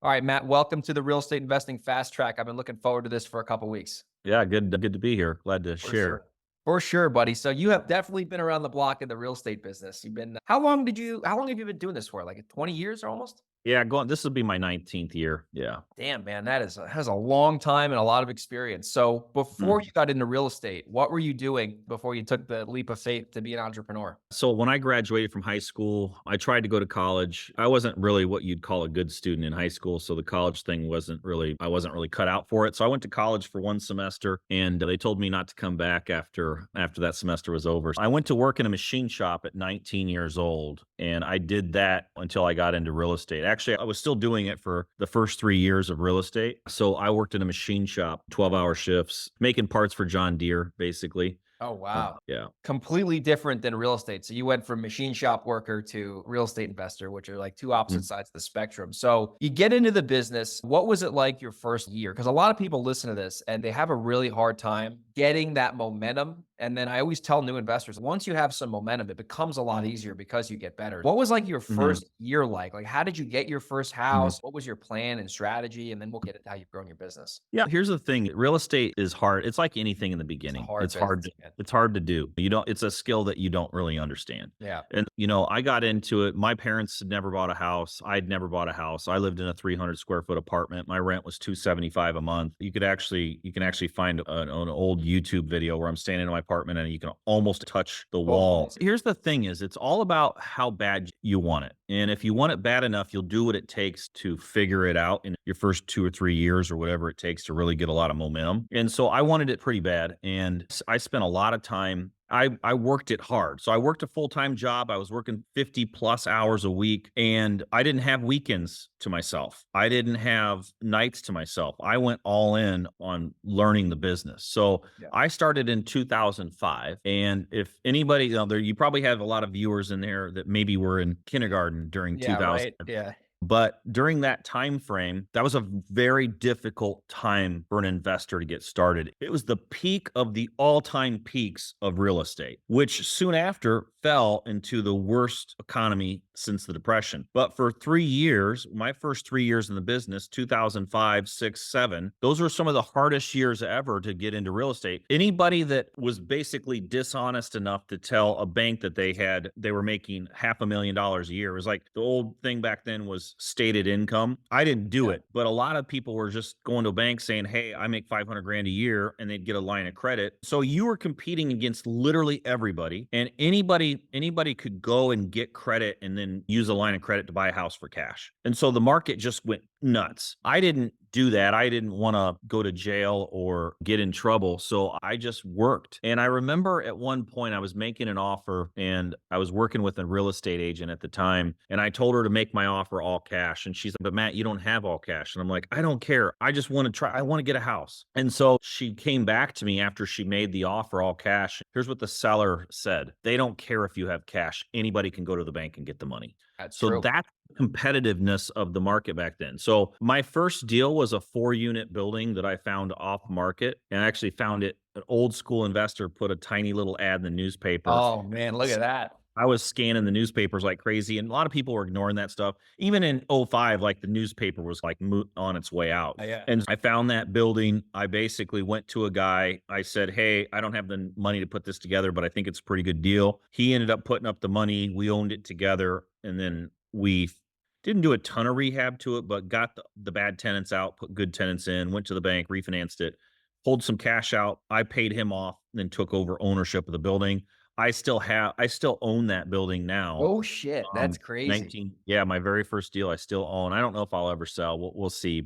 All right, Matt, welcome to the Real Estate Investing Fast Track. I've been looking forward to this for a couple weeks. Yeah, good to be here. Glad to For share. sure. For sure, buddy. So you have definitely been around the block in the real estate business. How long have you been doing this for? Like 20 years almost? Yeah, going this will be my 19th year. Yeah. Damn, man, has a long time and a lot of experience. So before Mhm. you got into real estate, what were you doing before you took the leap of faith to be an entrepreneur? So when I graduated from high school, I tried to go to college. I wasn't really what you'd call a good student in high school, so the college thing I wasn't really cut out for it. So I went to college for one semester and they told me not to come back after that semester was over. I went to work in a machine shop at 19 years old and I did that until I got into real estate. Actually, I was still doing it for the first 3 years of real estate. So I worked in a machine shop, 12-hour shifts, making parts for John Deere basically. Oh, wow. Yeah. Completely different than real estate. So you went from machine shop worker to real estate investor, which are like two opposite sides of the spectrum. So you get into the business. What was it like your first year? Because a lot of people listen to this and they have a really hard time getting that momentum. And then I always tell new investors, once you have some momentum, it becomes a lot easier because you get better. What was like your Mhm. first year like? Like, how did you get your first Mhm. house? What was your plan and strategy? And then we'll get into how you've grown your business. Yeah, here's the thing, real estate is hard. It's like anything in the It's a beginning. hard business, man. It's hard to do. You don't it's a skill that you don't really understand. Yeah. And, I got into it. My parents had never bought a house. I'd never bought a house. I lived in a 300 square foot apartment. My rent was 275 a month. You can actually find an old YouTube video where I'm standing in my apartment and you can almost touch the Both wall. ways. Here's the thing is it's all about how bad you want it. And if you want it bad enough, you'll do what it takes to figure it out in your first 2 or 3 years or whatever it takes to really get a lot of momentum. And so I wanted it pretty bad, and I spent a lot of time. I worked it hard. So I worked a full-time job. I was working 50 plus hours a week, and I didn't have weekends to myself. I didn't have nights to myself. I went all in on learning the business. So Yeah. I started in 2005, and if anybody, you probably have a lot of viewers in there that maybe were in kindergarten during Yeah. 2000. Right. Yeah. But during that time frame, that was a very difficult time for an investor to get started. It was the peak of the all-time peaks of real estate, which soon after fell into the worst economy since the Depression. But for 3 years, my first 3 years in the business, 2005, 6, 7, those were some of the hardest years ever to get into real estate. Anybody that was basically dishonest enough to tell a bank that they were making half a million dollars a year. It was like the old thing back then was stated income. I didn't do Yeah. it, but a lot of people were just going to a bank saying, "Hey, I make 500 grand a year," and they'd get a line of credit. So you were competing against literally everybody, and anybody could go and get credit and then use a line of credit to buy a house for cash. And so the market just went nuts. I didn't do that. I didn't want to go to jail or get in trouble. So I just worked. And I remember at one point I was making an offer and I was working with a real estate agent at the time. And I told her to make my offer all cash. And she's like, "But Matt, you don't have all cash." And I'm like, "I don't care. I just want to try. I want to get a house." And so she came back to me after she made the offer all cash. Here's what the seller said: "They don't care if you have cash. Anybody can go to the bank and get the money." That's So true. that's competitiveness of the market back then. So my first deal was a 4-unit building that I found off market, and I actually found it an old school investor put a tiny little ad in the newspaper. Oh, man, look at that. I was scanning the newspapers like crazy, and a lot of people were ignoring that stuff. Even in '05, like, the newspaper was, like, on its way out, Yeah. and I found that building. I basically went to a guy. I said, "Hey, I don't have the money to put this together, but I think it's a pretty good deal." He ended up putting up the money. We owned it together, and then we didn't do a ton of rehab to it, but got the bad tenants out, put good tenants in, went to the bank, refinanced it, pulled some cash out. I paid him off, then took over ownership of the building. I still own that building now. Oh, shit. That's crazy. 19 yeah, my very first deal I still own. I don't know if I'll ever sell. We'll see,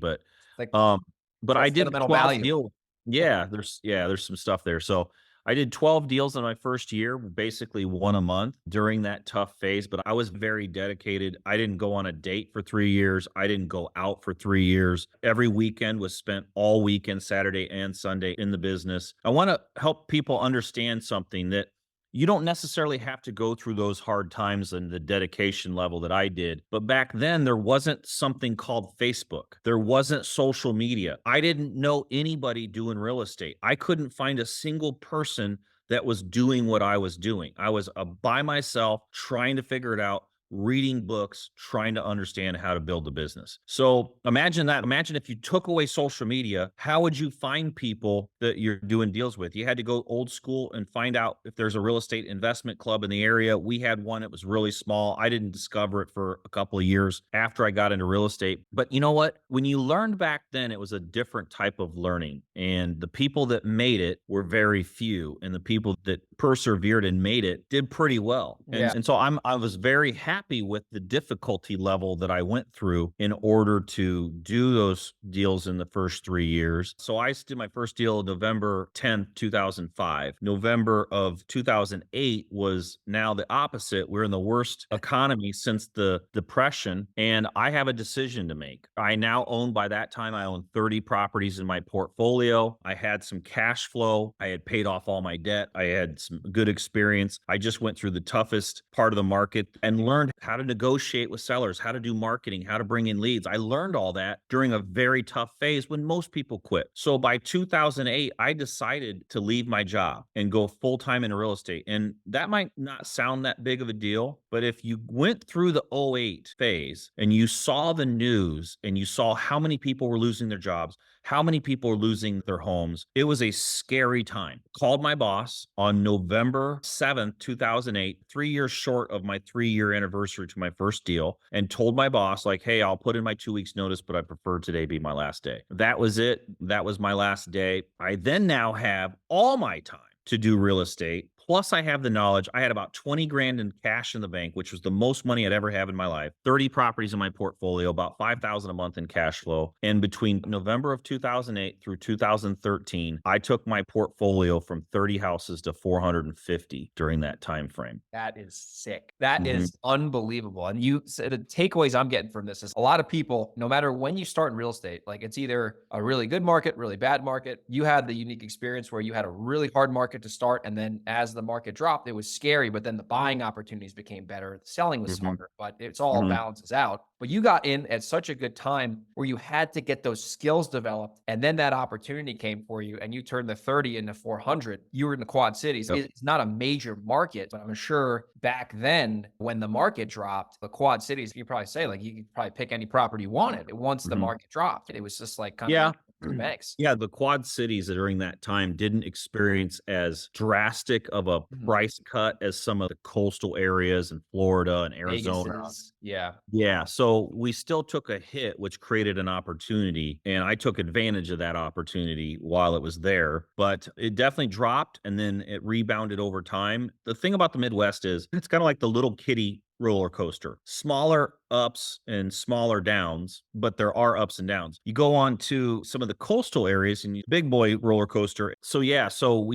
Like, um, but I that's did sentimental 12 value. deals. There's some stuff there. So I did 12 deals in my first year, basically 1 a month during that tough phase, but I was very dedicated. I didn't go on a date for 3 years. I didn't go out for 3 years. Every weekend was spent all weekend, Saturday and Sunday in the business. I wanna help people understand something that you don't necessarily have to go through those hard times and the dedication level that I did. But back then, there wasn't something called Facebook. There wasn't social media. I didn't know anybody doing real estate. I couldn't find a single person that was doing what I was doing. I was by myself trying to figure it out. reading books, trying to understand how to build a business. So imagine that. Imagine if you took away social media, how would you find people that you're doing deals with? You had to go old school and find out if there's a real estate investment club in the area. We had one. It was really small. I didn't discover it for a couple of years after I got into real estate. But you know what? When you learned back then, it was a different type of learning. And the people that made it were very few. And the people that persevered and made it did pretty well. Yeah. And so I was very happy with the difficulty level that I went through in order to do those deals in the first 3 years. So I did my first deal November 10th, 2005. November of 2008 was now the opposite. We're in the worst economy since the Depression, and I have a decision to make. I now own, by that time, I owned 30 properties in my portfolio. I had some cash flow. I had paid off all my debt. I had some good experience. I just went through the toughest part of the market and learned how to negotiate with sellers, how to do marketing, how to bring in leads. I learned all that during a very tough phase when most people quit. So by 2008, I decided to leave my job and go full time in real estate. And that might not sound that big of a deal, but if you went through the '08 phase and you saw the news and you saw how many people were losing their jobs, how many people are losing their homes. It was a scary time. Called my boss on November 7th, 2008, 3 years short of my 3-year anniversary to my first deal, and told my boss, like, hey, I'll put in my 2 weeks notice, but I prefer today be my last day. That was it. That was my last day. I then now have all my time to do real estate. Plus, I have the knowledge. I had about 20 grand in cash in the bank, which was the most money I'd ever have in my life. 30 properties in my portfolio, about 5,000 a month in cash flow. And between November of 2008 through 2013, I took my portfolio from 30 houses to 450 during that time frame. That is sick. That Mhm. is unbelievable. And you said the takeaways I'm getting from this is a lot of people, no matter when you start in real estate, like it's either a really good market, really bad market. You had the unique experience where you had a really hard market to start. And then as the market dropped, it was scary, but then the buying opportunities became better. The selling was Mhm. smarter, but it's all Mhm. balances out. But you got in at such a good time where you had to get those skills developed. And then that opportunity came for you and you turned the 30 into 400. You were in the Quad Cities. Yep. It's not a major market, but I'm sure back then when the market dropped, the Quad Cities, you probably say like you could probably pick any property you wanted. Once the Mhm. market dropped, it was just like kind of Yeah. the banks. Yeah, the Quad Cities during that time didn't experience as drastic of a Mhm. price cut as some of the coastal areas in Florida and Vegas Arizona. is, yeah. Yeah, so we still took a hit, which created an opportunity, and I took advantage of that opportunity while it was there, but it definitely dropped and then it rebounded over time. The thing about the Midwest is it's kind of like the little kitty roller coaster. Smaller ups and smaller downs, but there are ups and downs. You go on to some of the coastal areas and big boy roller coaster. So yeah, so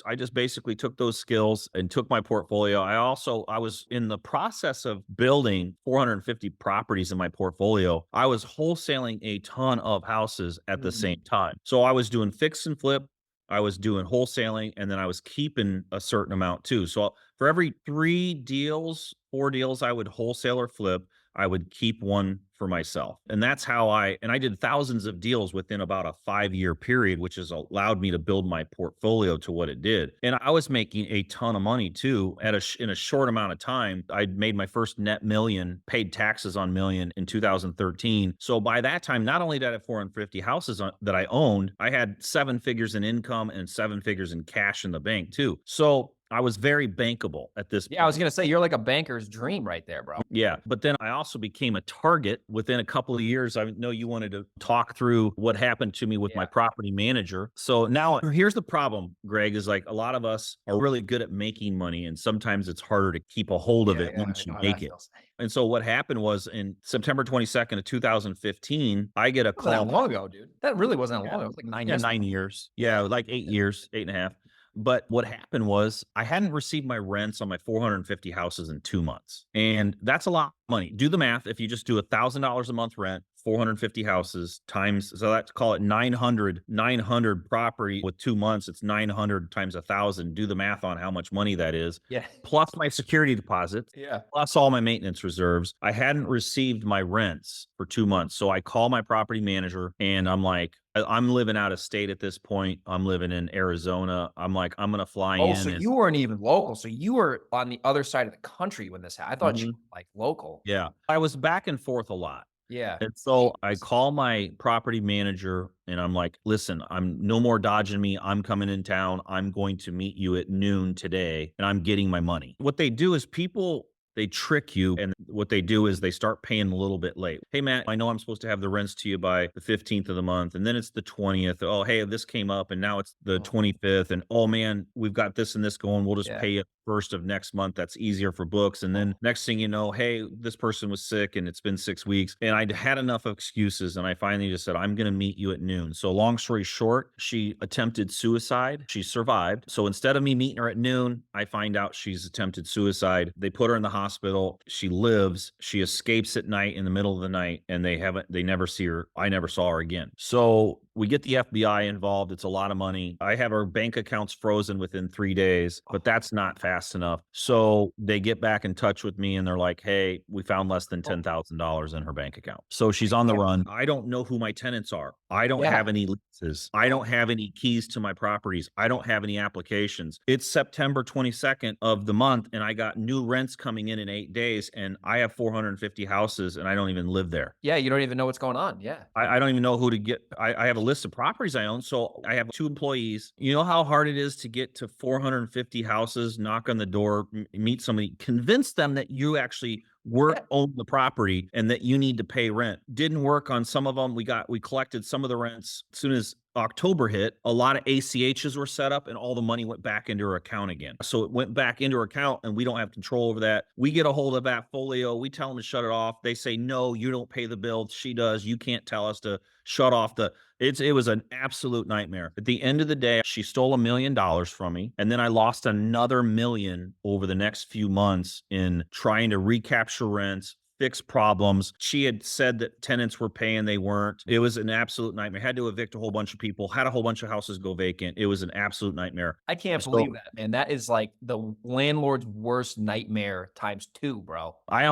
I just basically took those skills and took my portfolio. I was in the process of building 450 properties in my portfolio. I was wholesaling a ton of houses at the Mhm. same time. So I was doing fix and flip, I was doing wholesaling, and then I was keeping a certain amount too. So for every 4 deals I would wholesale or flip, I would keep one for myself. And that's how I did thousands of deals within about a 5-year period, which has allowed me to build my portfolio to what it did. And I was making a ton of money too in a short amount of time. I'd made my first net million, paid taxes on million in 2013. So by that time, not only did I have 450 houses that I owned, I had 7 figures in income and 7 figures in cash in the bank too. So I was very bankable at this Yeah, I was point. gonna say you're like a banker's dream right there, bro. Yeah, but then I also became a target within a couple of years. I know you wanted to talk through what happened to me with my Yeah. property manager. So now here's the problem, Greg, is like a lot of us are really good at making money, and sometimes it's harder to keep a hold of Yeah, it yeah, I once you know how make that it. feels. And so what happened was in September 22nd of 2015, I get a Wasn't that call. long ago, dude. That really wasn't that Yeah. long ago. It was like 9 Yeah, years ago. 9 years. Yeah. Yeah, like 8 years, 8 and a half. But what happened was I hadn't received my rents on my 450 houses in 2 months. And that's a lot of money. Do the math. If you just do $1,000 a month rent, 450 houses times, so let's call it 900 property with 2 months, it's 900 times 1,000. Do the math on how much money that is, Yeah. plus my security deposits, Yeah. plus all my maintenance reserves. I hadn't received my rents for 2 months, so I call my property manager and I'm like, I'm living out of state at this point. I'm living in Arizona. I'm like, "I'm gonna fly Oh, in so and." you weren't even local. So you were on the other side of the country when this happened. I thought you Mhm. were, like, local. Yeah. I was back and forth a lot. Yeah. And so I call my property manager and I'm like, listen, I'm no more dodging me. I'm coming in town. I'm going to meet you at noon today and I'm getting my money. What they do is people, they trick you. And what they do is they start paying a little bit late. Hey, Matt, I know I'm supposed to have the rents to you by the 15th of the month. And then it's the 20th. Oh, hey, this came up and now it's the Oh, 25th. And oh, man, we've got this and this going. We'll just yeah. pay you first of next month. That's easier for books. And then Oh, next thing you know, hey, this person was sick and it's been 6 weeks. And I'd had enough excuses. And I finally just said, I'm going to meet you at noon. So, long story short, she attempted suicide. She survived. So, instead of me meeting her at noon, I find out she's attempted suicide. They put her in the hospital. She lives. She escapes at night in the middle of the night and they never see her. I never saw her again. So, we get the FBI involved. It's a lot of money. I have her bank accounts frozen within 3 days, but that's not fast enough. So they get back in touch with me and they're like, hey, we found less than oh, $10,000 in her bank account. So I she's on the can't. run. I don't know who my tenants are. I don't Yeah. have any leases. I Oh, don't have any keys to my properties. I don't have any applications. It's September 22nd of the month and I got new rents coming in 8 days and I have 450 houses and I don't even live there. yeah. You don't even know what's going on. Yeah. I don't even know who to get. I have a list of properties I own. So I have 2 employees. You know how hard it is to get to 450 houses, knock on the door, meet somebody, convince them that you actually Yeah. own the property and that you need to pay rent. Didn't work on some of them. We collected some of the rents as soon as October hit. A lot of ACHs were set up and all the money went back into her account again. So it went back into her account and we don't have control over that. We get a hold of that folio. We tell them to shut it off. They say, no, you don't pay the bill. She does. You can't tell us to shut off the. It was an absolute nightmare. At the end of the day, she stole $1 million from me. And then I lost another million over the next few months in trying to recapture rents, fix problems. She had said that tenants were paying, they weren't. It was an absolute nightmare. Had to evict a whole bunch of people, had a whole bunch of houses go vacant. It was an absolute nightmare. I can't believe So that, man. That is like the landlord's worst nightmare times 2, bro. I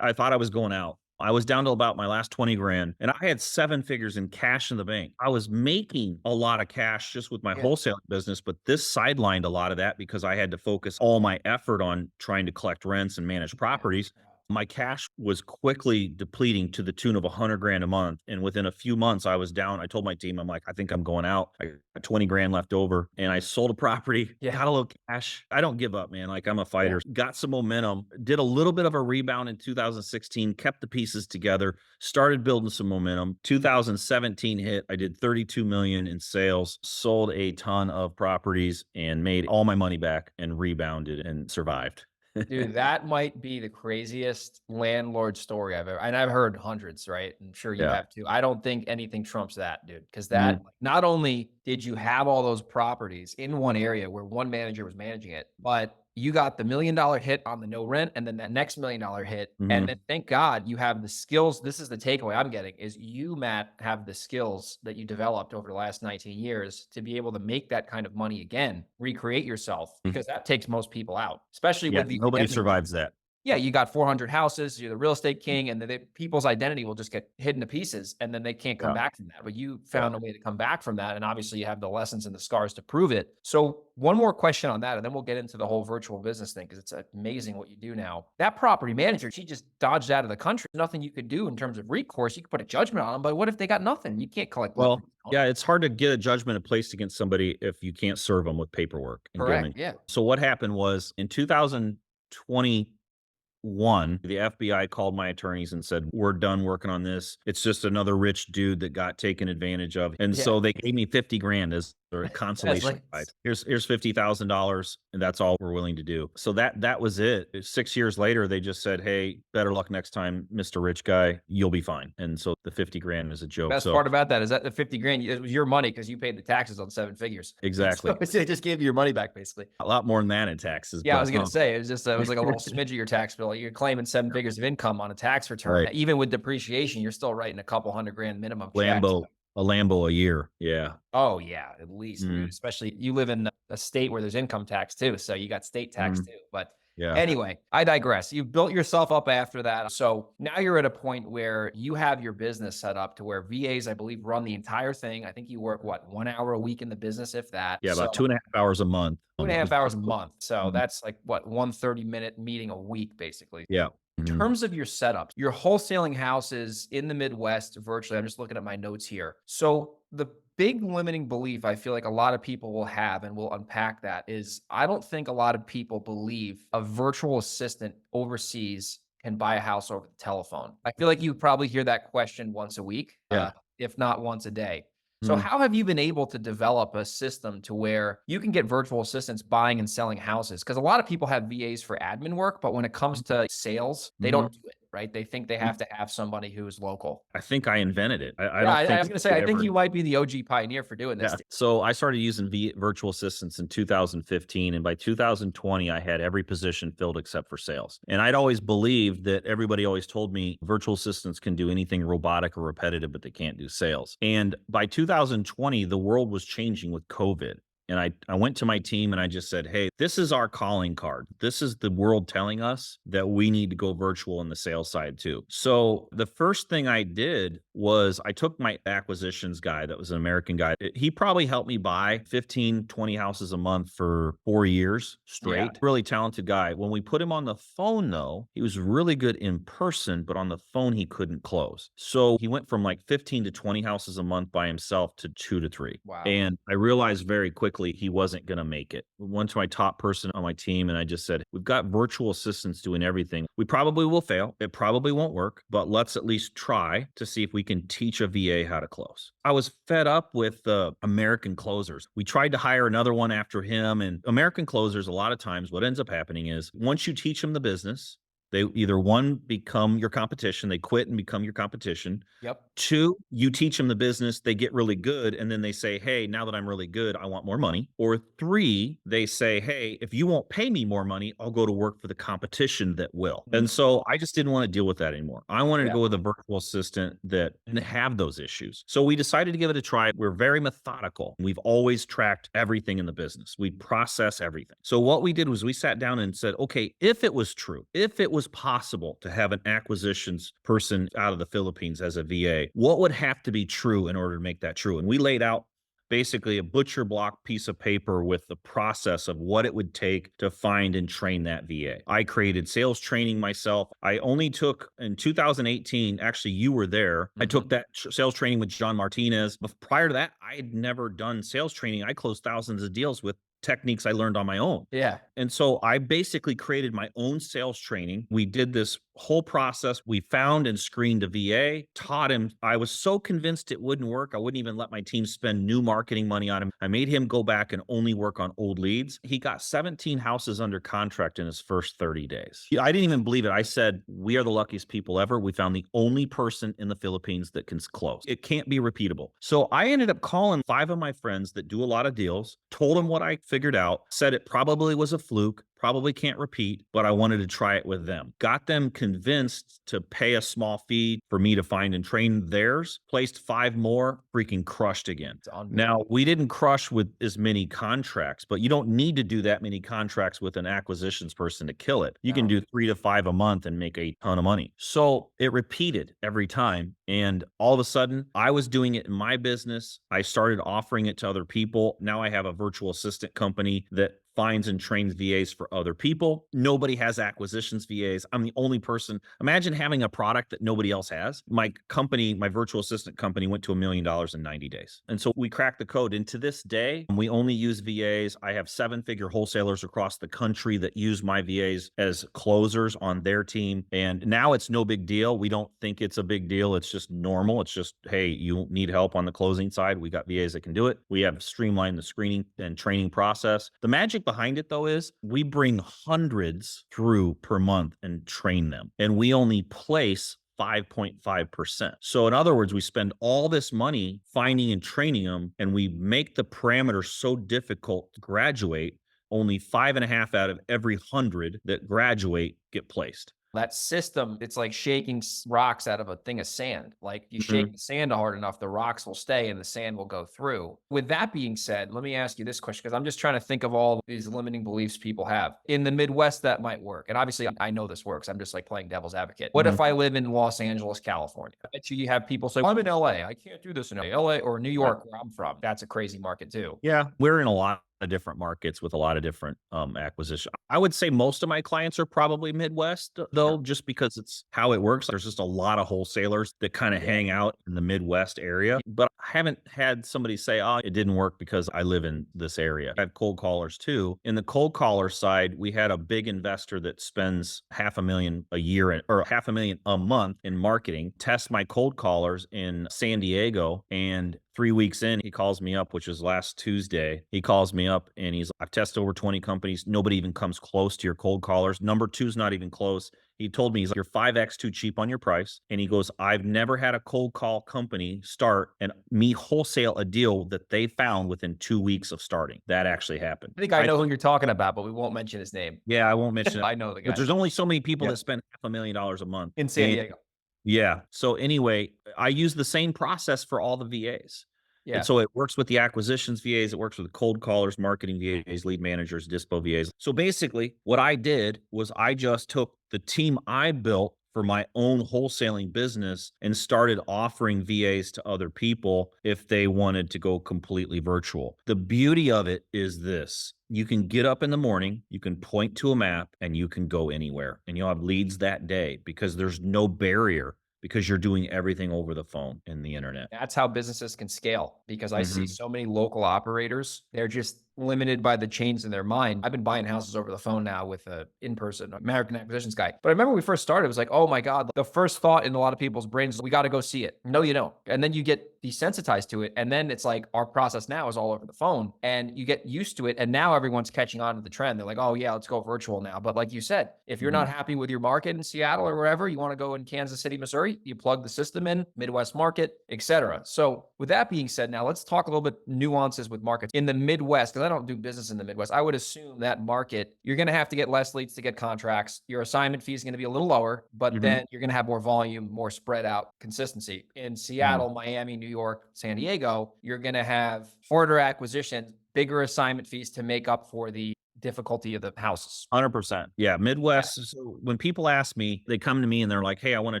thought I was going out. I was down to about my last 20 grand and I had 7 figures in cash in the bank. I was making a lot of cash just with my Yeah. wholesaling business, but this sidelined a lot of that because I had to focus all my effort on trying to collect rents and manage Yeah. properties. My cash was quickly depleting to the tune of 100 grand a month. And within a few months, I was down. I told my team, I'm like, I think I'm going out. I got 20 grand left over. And I sold a property, Yeah. got a little cash. I don't give up, man. Like I'm a Yeah. fighter. Got some momentum, did a little bit of a rebound in 2016, kept the pieces together, started building some momentum. 2017 hit. I did 32 million in sales, sold a ton of properties and made all my money back and rebounded and survived. Dude, that might be the craziest landlord story I've ever, and I've heard hundreds, right? I'm sure you Yeah. have too. I don't think anything trumps that, dude. Because that, Mhm. not only did you have all those properties in one area where one manager was managing it, but you got the $1 million hit on the no rent and then that next $1 million hit. And then Mhm. thank God you have the skills. This is the takeaway I'm getting is you, Matt, have the skills that you developed over the last 19 years to be able to make that kind of money again, recreate yourself, Mhm. because that takes most people out, especially Yeah, with the nobody identity. survives that. Yeah, you got 400 houses, you're the real estate king, and then people's identity will just get hidden to pieces, and then they can't come Yeah, back from that. But you yeah. found a way to come back from that, and obviously you have the lessons and the scars to prove it. So, one more question on that, and then we'll get into the whole virtual business thing because it's amazing what you do now. That property manager, she just dodged out of the country. Nothing you could do in terms of recourse. You could put a judgment on them, but what if they got nothing? You can't collect Well, liquids. yeah, it's hard to get a judgment placed against somebody if you can't serve them with paperwork and give Correct. them. Yeah. So what happened was in 2021, the FBI called my attorneys and said, "We're done working on this. It's just another rich dude that got taken advantage of." And Yeah. so they gave me 50 grand as or a That's consolation like prize. Here's $50,000 and that's all we're willing to do. So that was it. 6 years later, they just said, "Hey, better luck next time, Mr. Rich Guy. You'll be fine." And so the 50 grand is a joke. best So part about that is that the 50 grand, it was your money because you paid the taxes on 7 figures. So exactly. they just gave you your money back basically. A lot more than that in taxes, Yeah, I but was gonna say, it was just, it was like a little smidge of your tax bill. You're claiming 7 figures of income on a tax return. right. Even with depreciation, you're still writing a couple 100 grand minimum checks. Lambo, a Lambo a year. Yeah. Oh, yeah, at least, Mhm. especially you live in a state where there's income tax too, so you got state tax Mhm. too, but Yeah. anyway, I digress. You've built yourself up after that, so now you're at a point where you have your business set up to where VAs, I believe, run the entire thing. I think you work, what, 1 hour a week in the business, if that, Yeah, about so 2.5 hours a month. 2.5 hours a month, so Mhm. that's like, what, 1 30-minute meeting a week, basically. Yeah. Mhm. Terms of your setup, you're wholesaling houses in the Midwest virtually. I'm just looking at my notes here. So the big limiting belief I feel like a lot of people will have, and we'll unpack that, is I don't think a lot of people believe a virtual assistant overseas can buy a house over the telephone. I feel like you probably hear that question once a week, Yeah. if not once a day. So Mhm. how have you been able to develop a system to where you can get virtual assistants buying and selling houses? Because a lot of people have VAs for admin work, but when it comes to sales, they Mhm. don't do it, right? They think they have to have somebody who is local. I think I invented it. I Yeah, don't I think was gonna say, it I think ever. you might be the OG pioneer for doing this. Yeah. So I started using virtual assistants in 2015. And by 2020, I had every position filled except for sales. And I'd always believed that everybody always told me virtual assistants can do anything robotic or repetitive, but they can't do sales. And by 2020, the world was changing with COVID. And I went to my team and I just said, "Hey, this is our calling card. This is the world telling us that we need to go virtual on the sales side too." So the first thing I did was I took my acquisitions guy that was an American guy. He probably helped me buy 15, 20 houses a month for 4 years Yeah. straight. Really talented guy. When we put him on the phone, though, he was really good in person, but on the phone, he couldn't close. So he went from like 15 to 20 houses a month by himself to 2 to 3. Wow. And I realized very quickly he wasn't going to make it. Went to my top person on my team and I just said, "We've got virtual assistants doing everything. We probably will fail. It probably won't work, but let's at least try to see if we can teach a VA how to close." I was fed up with American closers. We tried to hire another one after him. And American closers, a lot of times, what ends up happening is once you teach them the business, they either one, become your competition, they quit and become your competition. Yep. Two, you teach them the business, they get really good, and then they say, "Hey, now that I'm really good, I want more money." Or three, they say, "Hey, if you won't pay me more money, I'll go to work for the competition that will." Mhm. And so I just didn't want to deal with that anymore. I wanted to Yeah. go with a virtual assistant that didn't have those issues. So we decided to give it a try. We're very methodical. We've always tracked everything in the business. We process everything. So what we did was we sat down and said, "Okay, if it was true, if it was possible to have an acquisitions person out of the Philippines as a VA, what would have to be true in order to make that true?" And we laid out basically a butcher block piece of paper with the process of what it would take to find and train that VA. I created sales training myself. I only took in 2018, actually, you were there. I Mhm. took that sales training with John Martinez. But prior to that, I had never done sales training. I closed thousands of deals with techniques I learned on my own. Yeah. And so I basically created my own sales training. We did this whole process. We found and screened a VA, taught him. I was so convinced it wouldn't work. I wouldn't even let my team spend new marketing money on him. I made him go back and only work on old leads. He got 17 houses under contract in his first 30 days. I didn't even believe it. I said, "We are the luckiest people ever. We found the only person in the Philippines that can close. It can't be repeatable." So I ended up calling 5 of my friends that do a lot of deals, told them what I figured out, said it probably was a fluke, probably can't repeat, but I wanted to try it with them. Got them convinced to pay a small fee for me to find and train theirs, placed 5 more, freaking crushed again. It's unbelievable. Now, we didn't crush with as many contracts, but you don't need to do that many contracts with an acquisitions person to kill it. You can No. do 3 to 5 a month and make a ton of money. So it repeated every time. And all of a sudden, I was doing it in my business. I started offering it to other people. Now I have a virtual assistant company that finds and trains VAs for other people. Nobody has acquisitions VAs. I'm the only person. Imagine having a product that nobody else has. My company, my virtual assistant company, went to $1 million in 90 days. And so we cracked the code. And to this day, we only use VAs. I have 7-figure wholesalers across the country that use my VAs as closers on their team. And now it's no big deal. We don't think it's a big deal. It's just normal. It's just, hey, you need help on the closing side. We got VAs that can do it. We have streamlined the screening and training process. The magic behind it, though, is we bring hundreds through per month and train them. And we only place 5.5%. So in other words, we spend all this money finding and training them, and we make the parameters so difficult to graduate. Only 5.5 out of every 100 that graduate get placed. That system, it's like shaking rocks out of a thing of sand. Like you shake Mhm. the sand hard enough, the rocks will stay and the sand will go through. With that being said, let me ask you this question because I'm just trying to think of all these limiting beliefs people have. In the Midwest, that might work. And obviously, I know this works. I'm just like playing devil's advocate. What if Mhm. I live in Los Angeles, California? I bet you have people say, I'm in LA. I can't do this in LA or New York, where I'm from. That's a crazy market too. Yeah, we're in a lot of different markets with a lot of different acquisition. I would say most of my clients are probably Midwest, though, just because it's how it works. There's just a lot of wholesalers that kind of Yeah. hang out in the Midwest area. But I haven't had somebody say, oh, it didn't work because I live in this area. I have cold callers too. In the cold caller side, we had a big investor that spends 500,000 a year or 500,000 a month in marketing, test my cold callers in San Diego, and 3 weeks in, he calls me up, which was last Tuesday. He calls me up and I've tested over 20 companies. Nobody even comes close to your cold callers. Number two's not even close. He told me, he's like, you're 5x too cheap on your price. And he goes, I've never had a cold call company start and me wholesale a deal that they found within 2 weeks of starting. That actually happened. I think I know who you're talking about, but we won't mention his name. Yeah, I won't mention it, I know the but guy. there's only so many people Yeah. that spend $500,000 a month. In San And Diego. yeah. So anyway, I use the same process for all the VAs. And Yeah. so it works with the acquisitions VAs, it works with cold callers, marketing VAs, lead managers, dispo VAs. So basically, what I did was I just took the team I built for my own wholesaling business and started offering VAs to other people if they wanted to go completely virtual. The beauty of it is this. You can get up in the morning, you can point to a map, and you can go anywhere, and you'll have leads that day because there's no barrier because you're doing everything over the phone and the internet. That's how businesses can scale because I see Mhm. so many local operators. They're just limited by the chains in their mind. I've been buying houses over the phone now with a in-person American acquisitions guy. But I remember when we first started, it was like, oh my God, the first thought in a lot of people's brains is we got to go see it. No, you don't. And then you get desensitized to it. And then it's like our process now is all over the phone and you get used to it. And now everyone's catching on to the trend. They're like, oh yeah, let's go virtual now. But like you said, if you're Mhm. not happy with your market in Seattle or wherever, you want to go in Kansas City, Missouri, you plug the system in, Midwest market, etc. So with that being said, now let's talk a little bit nuances with markets in the Midwest, because I don't do business in the Midwest. I would assume that market, you're going to have to get less leads to get contracts. Your assignment fee is going to be a little lower, but Mhm. then you're going to have more volume, more spread out consistency. In Mhm. Seattle, Miami, New York, San Diego, you're going to have harder acquisitions, bigger assignment fees to make up for the difficulty of the houses. 100%. Yeah, Yeah. Midwest. So when people ask me, they come to me and they're like, "Hey, I want to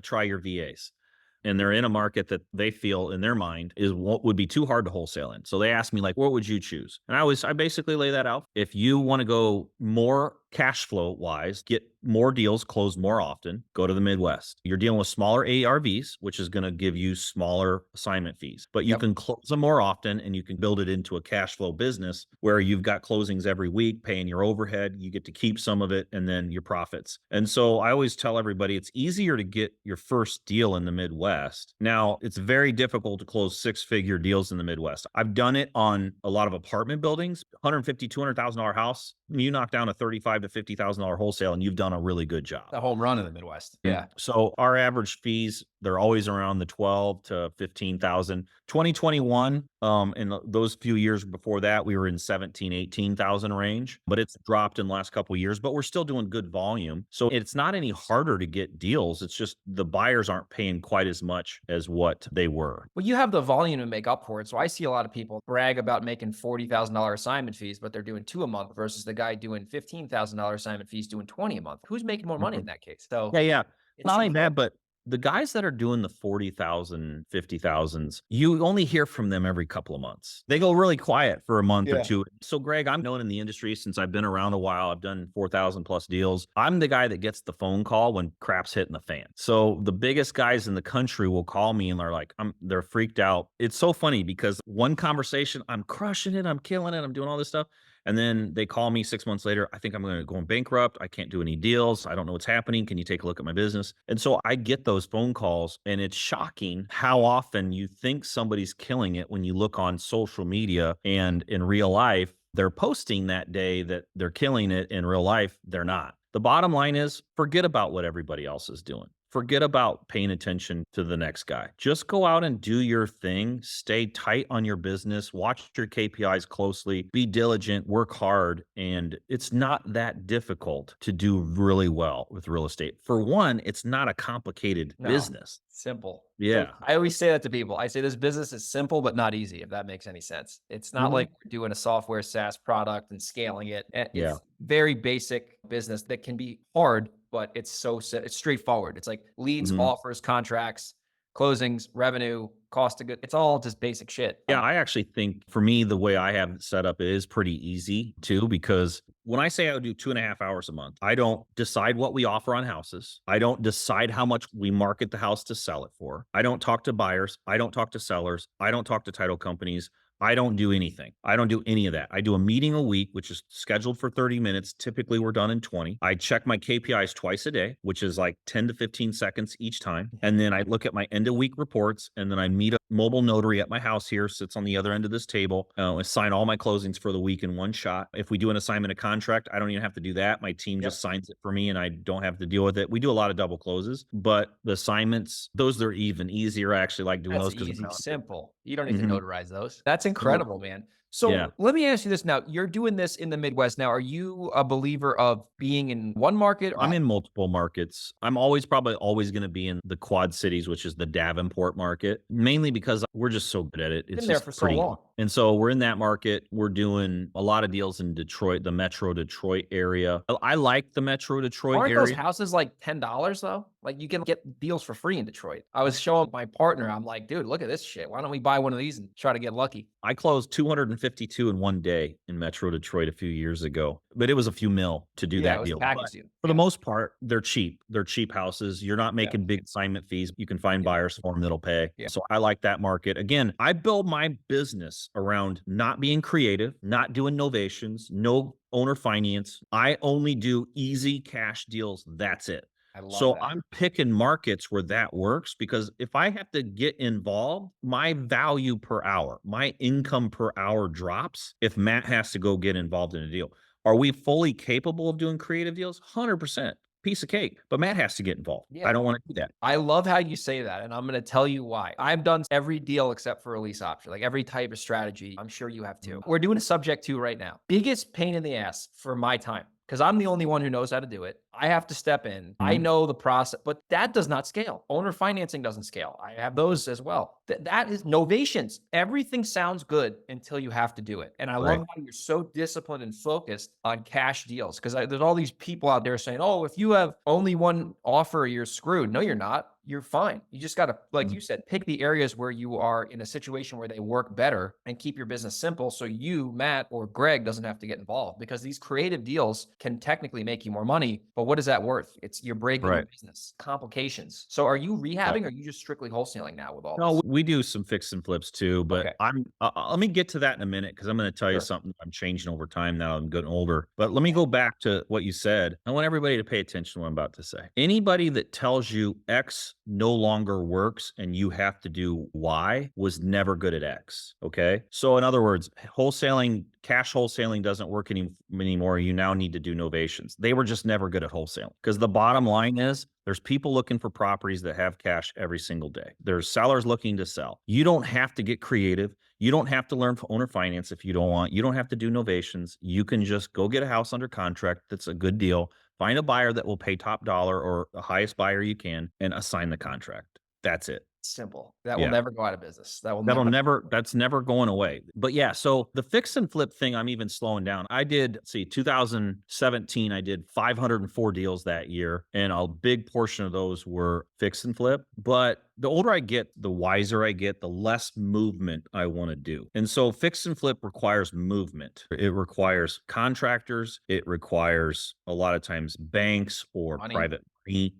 try your VAs." And they're in a market that they feel in their mind is what would be too hard to wholesale in. So they ask me like, "What would you choose?" And I basically lay that out. If you want to go more cash flow wise, get more deals closed more often, go to the Midwest. You're dealing with smaller ARVs, which is going to give you smaller assignment fees, but you Yep. can close them more often and you can build it into a cash flow business where you've got closings every week, paying your overhead, you get to keep some of it and then your profits. And so I always tell everybody it's easier to get your first deal in the Midwest. Now, it's very difficult to close 6-figure deals in the Midwest. I've done it on a lot of apartment buildings, 150, $200,000 house. You knock down a 35 to $50,000 wholesale and you've done a really good job. The home run in the Midwest. Yeah. So our average fees, they're always around the 12 to 15,000. 2021, and those few years before that, we were in 17, 18,000 range, but it's dropped in the last couple of years, but we're still doing good volume. So it's not any harder to get deals. It's just the buyers aren't paying quite as much as what they were. Well, you have the volume to make up for it. So I see a lot of people brag about making $40,000 assignment fees, but they're doing two a month versus the guy doing $15,000 assignment fees doing 20 a month. Who's making more money in Mhm. that case? So Yeah, yeah. it Not only seems like, that, but The guys that are doing the 40,000, 50,000s, you only hear from them every couple of months. They go really quiet for a month or Yeah. 2. So, Greg, I'm known in the industry since I've been around a while. I've done 4,000 plus deals. I'm the guy that gets the phone call when crap's hitting the fan. So, the biggest guys in the country will call me and they're like, they're freaked out. It's so funny because one conversation, I'm crushing it, I'm killing it, I'm doing all this stuff. And then they call me 6 months later. I think I'm going to go bankrupt. I can't do any deals. I don't know what's happening. Can you take a look at my business? And so I get those phone calls, and it's shocking how often you think somebody's killing it when you look on social media and in real life, they're posting that day that they're killing it. In real life, they're not. The bottom line is forget about what everybody else is doing. Forget about paying attention to the next guy. Just go out and do your thing. Stay tight on your business. Watch your KPIs closely. Be diligent. Work hard. And it's not that difficult to do really well with real estate. For one, it's not a complicated No, business. simple. So Yeah. I always say that to people. I say this business is simple but not easy, if that makes any sense. It's not Mhm. like we're doing a software SaaS product and scaling it. Yeah. It's very basic business that can be hard, but it's straightforward. It's like leads, Mhm. offers, contracts, closings, revenue, cost of good. It's all just basic shit. Yeah, I actually think for me, the way I have it set up is pretty easy too, because when I say I would do 2.5 hours a month, I don't decide what we offer on houses. I don't decide how much we market the house to sell it for. I don't talk to buyers. I don't talk to sellers. I don't talk to title companies. I don't do anything. I don't do any of that. I do a meeting a week, which is scheduled for 30 minutes. Typically, we're done in 20. I check my KPIs twice a day, which is like 10 to 15 seconds each time. And then I look at my end of week reports, and then I meet a mobile notary at my house here, sits on the other end of this table, and sign all my closings for the week in one shot. If we do an assignment of contract, I don't even have to do that. My team just Yep. signs it for me and I don't have to deal with it. We do a lot of double closes, but the assignments, those are even easier. I actually like doing That's those because easy, simple. You don't need to Mhm. notarize those. That's No. incredible, man. Yeah. So let me ask you this now. You're doing this in the Midwest now. Are you a believer of being in one market? I'm in multiple markets. I'm always probably always going to be in the Quad Cities, which is the Davenport market, mainly because we're just so good at it. It's Been there just for so pretty. long. And so we're in that market. We're doing a lot of deals in Detroit, the Metro Detroit area. I like the Metro Detroit Aren't those area. houses like $10 though? Like you can get deals for free in Detroit. I was showing my partner, I'm like, dude, look at this shit. Why don't we buy one of these and try to get lucky? I closed 252 in one day in Metro Detroit a few years ago, but it was a few mil to do Yeah, it that was deal. package But deal. for the Yeah. most part, they're cheap. They're cheap houses. You're not Yeah. making big assignment fees. You can find Yeah. buyers for them that'll pay. Yeah. So I like that market. Again, I build my business around not being creative, not doing novations, no owner finance. I only do easy cash deals. That's it. I love So that. I'm picking markets where that works because if I have to get involved, my value per hour, my income per hour drops if Matt has to go get involved in a deal. Are we fully capable of doing creative deals? 100%. Piece of cake. But Matt has to get involved. I Yeah. don't want to do that. I love how you say that, and I'm gonna tell you why. I've done every deal except for a lease option, like every type of strategy. I'm sure you have too. Mhm. We're doing a subject to right now. Biggest pain in the ass for my time, because I'm the only one who knows how to do it. I have to step in. I Mhm. know the process, but that does not scale. Owner financing doesn't scale. I have those as well. That is novations. Everything sounds good until you have to do it. And I love Right. how you're so disciplined and focused on cash deals because there's all these people out there saying, oh, if you have only one offer, you're screwed. No, you're not. You're fine. You just got to, like Mhm. you said, pick the areas where you are in a situation where they work better and keep your business simple. So you, Matt, or Greg doesn't have to get involved because these creative deals can technically make you more money. But what is that worth? It's you're breaking your Right. business, complications. So are you Right. rehabbing or are you just strictly wholesaling now with all No, this? we do some fix and flips too, but Okay, let me get to that in a minute because I'm going to tell you sure. something I'm changing over time now I'm getting older. But let me go back to what you said. I want everybody to pay attention to what I'm about to say. Anybody that tells you X no longer works and you have to do Y was never good at X. Okay. So, in other words, wholesaling, cash wholesaling doesn't work anymore. You now need to do novations. They were just never good at wholesaling because the bottom line is there's people looking for properties that have cash every single day. There's sellers looking to sell. You don't have to get creative. You don't have to learn owner finance if you don't want. You don't have to do novations. You can just go get a house under contract that's a good deal, find a buyer that will pay top dollar or the highest buyer you can, and assign the contract. That's it. Simple. That will Yeah. never go out of business. That will That'll never. never that's never going away. But yeah, so the fix and flip thing, I'm even slowing down. I did, let's see, 2017, I did 504 deals that year, and a big portion of those were fix and flip. But the older I get, the wiser I get, the less movement I want to do. And so fix and flip requires movement. It requires contractors, it requires a lot of times banks or Money. private money,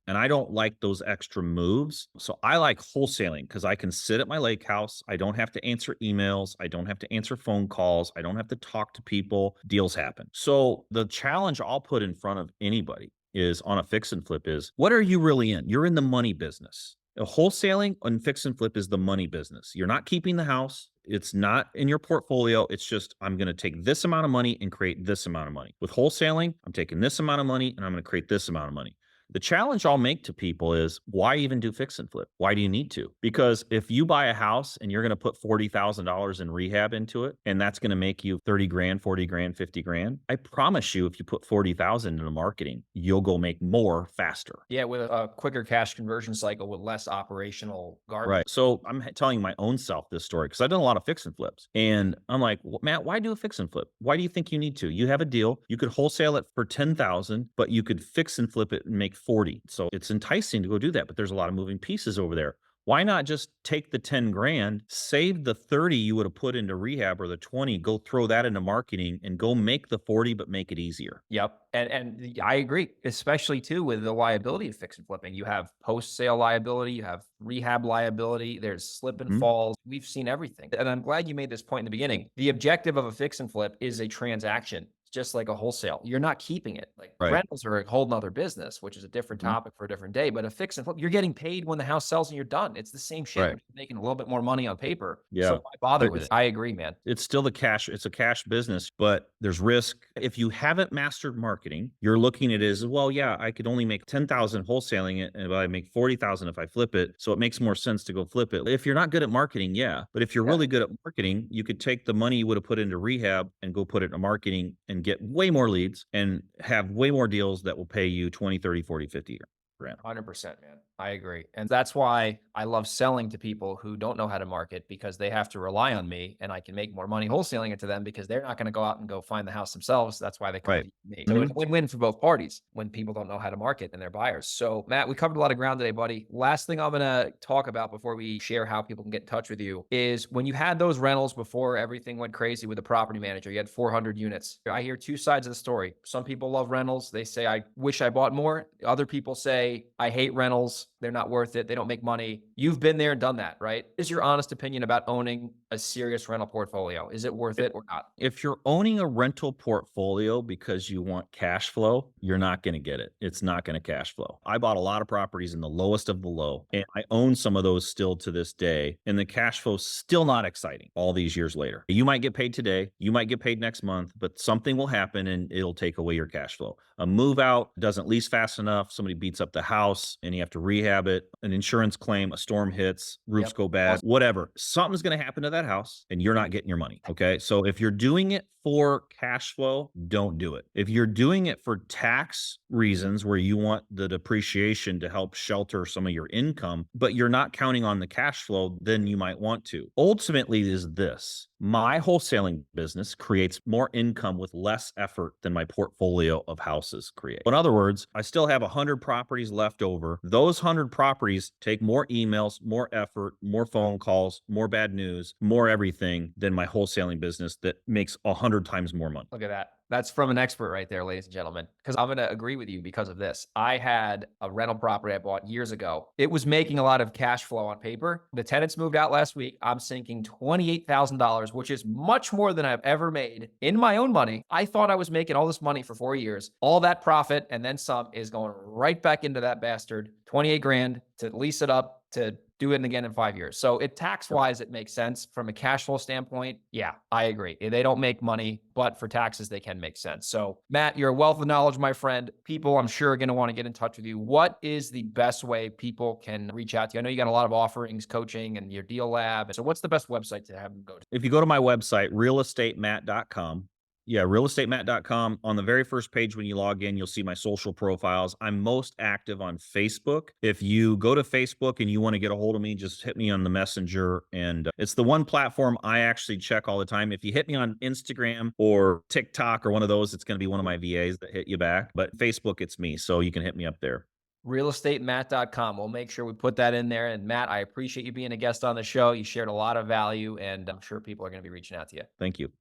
and I don't like those extra moves. So I like wholesaling because I can sit at my lake house. I don't have to answer emails. I don't have to answer phone calls. I don't have to talk to people. Deals happen. So the challenge I'll put in front of anybody is on a fix and flip is, what are you really in? You're in the money business. Wholesaling and fix and flip is the money business. You're not keeping the house. It's not in your portfolio. It's just, I'm going to take this amount of money and create this amount of money. With wholesaling, I'm taking this amount of money and I'm going to create this amount of money. The challenge I'll make to people is, why even do fix and flip? Why do you need to? Because if you buy a house and you're going to put $40,000 in rehab into it, and that's going to make you 30 grand, 40 grand, 50 grand, I promise you, if you put 40,000 into marketing, you'll go make more faster. Yeah, with a quicker cash conversion cycle with less operational garbage. Right. So I'm telling my own self this story because I've done a lot of fix and flips. And I'm like, well, Matt, why do a fix and flip? Why do you think you need to? You have a deal. You could wholesale it for 10,000, but you could fix and flip it and make 40. So it's enticing to go do that, but there's a lot of moving pieces over there. Why not just take the 10 grand, save the 30 you would have put into rehab, or the 20, go throw that into marketing and go make the 40, but make it easier. Yep. I agree, especially too with the liability of fix and flipping. You have post-sale liability, you have rehab liability, there's slip and Mhm. falls. We've seen everything. And I'm glad you made this point in the beginning. The objective of a fix and flip is a transaction, just like a wholesale. You're not keeping it. Like Right. rentals are a whole nother business, which is a different Mhm. topic for a different day. But a fix and flip, you're getting paid when the house sells and you're done. It's the same shit. Right. We're just making a little bit more money on paper. So Yeah. why bother with it? It's I agree, man. It's still the cash. It's a cash business, but there's risk. If you haven't mastered marketing, you're looking at it as, well, yeah, I could only make 10,000 wholesaling it, and I make 40,000 if I flip it. So it makes more sense to go flip it. If you're not good at marketing, yeah. But if you're Yeah. really good at marketing, you could take the money you would have put into rehab and go put it into marketing and get way more leads and have way more deals that will pay you 20, 30, 40, 50 grand. 100%, man. I agree. And that's why I love selling to people who don't know how to market, because they have to rely on me and I can make more money wholesaling it to them because they're not going to go out and go find the house themselves. That's why they come Right. to me. So it's a Mhm. win-win for both parties when people don't know how to market and they're buyers. So Matt, we covered a lot of ground today, buddy. Last thing I'm going to talk about before we share how people can get in touch with you is when you had those rentals before everything went crazy with the property manager, you had 400 units. I hear two sides of the story. Some people love rentals. They say, I wish I bought more. Other people say, I hate rentals. They're not worth it. They don't make money. You've been there and done that, right? Is your honest opinion about owning a serious rental portfolio? Is it worth it or not? If you're owning a rental portfolio because you want cash flow, you're not going to get it. It's not going to cash flow. I bought a lot of properties in the lowest of the low, and I own some of those still to this day, and the cash flow's still not exciting all these years later. You might get paid today, you might get paid next month, but something will happen and it'll take away your cash flow. A move out doesn't lease fast enough, somebody beats up the house and you have to rehab it, an insurance claim, a storm hits, roofs Yep. go bad, whatever. Something's going to happen to that house and you're not getting your money. Okay. So if you're doing it for cash flow, don't do it. If you're doing it for tax reasons where you want the depreciation to help shelter some of your income, but you're not counting on the cash flow, then you might want to. Ultimately, is this: my wholesaling business creates more income with less effort than my portfolio of houses create. In other words, I still have 100 properties left over. Those 100 properties take more emails, more effort, more phone calls, more bad news, more everything than my wholesaling business that makes 100 times more money. Look at that. That's from an expert right there, ladies and gentlemen. Because I'm going to agree with you because of this. I had a rental property I bought years ago. It was making a lot of cash flow on paper. The tenants moved out last week. I'm sinking $28,000, which is much more than I've ever made in my own money. I thought I was making all this money for 4 years. All that profit and then some is going right back into that bastard. 28 grand to lease it up, to do it again in 5 years. So it tax wise, it makes sense. From a cash flow standpoint, yeah, I agree. They don't make money, but for taxes, they can make sense. So Matt, you're a wealth of knowledge, my friend. People, I'm sure, are going to want to get in touch with you. What is the best way people can reach out to you? I know you got a lot of offerings, coaching, and your deal lab. So what's the best website to have them go to? If you go to my website, realestatematt.com, Yeah, realestatemat.com. On the very first page when you log in, you'll see my social profiles. I'm most active on Facebook. If you go to Facebook and you want to get a hold of me, just hit me on the messenger. And it's the one platform I actually check all the time. If you hit me on Instagram or TikTok or one of those, it's going to be one of my VAs that hit you back. But Facebook, it's me. So you can hit me up there. Realestatemat.com. We'll make sure we put that in there. And Matt, I appreciate you being a guest on the show. You shared a lot of value, and I'm sure people are going to be reaching out to you. Thank you.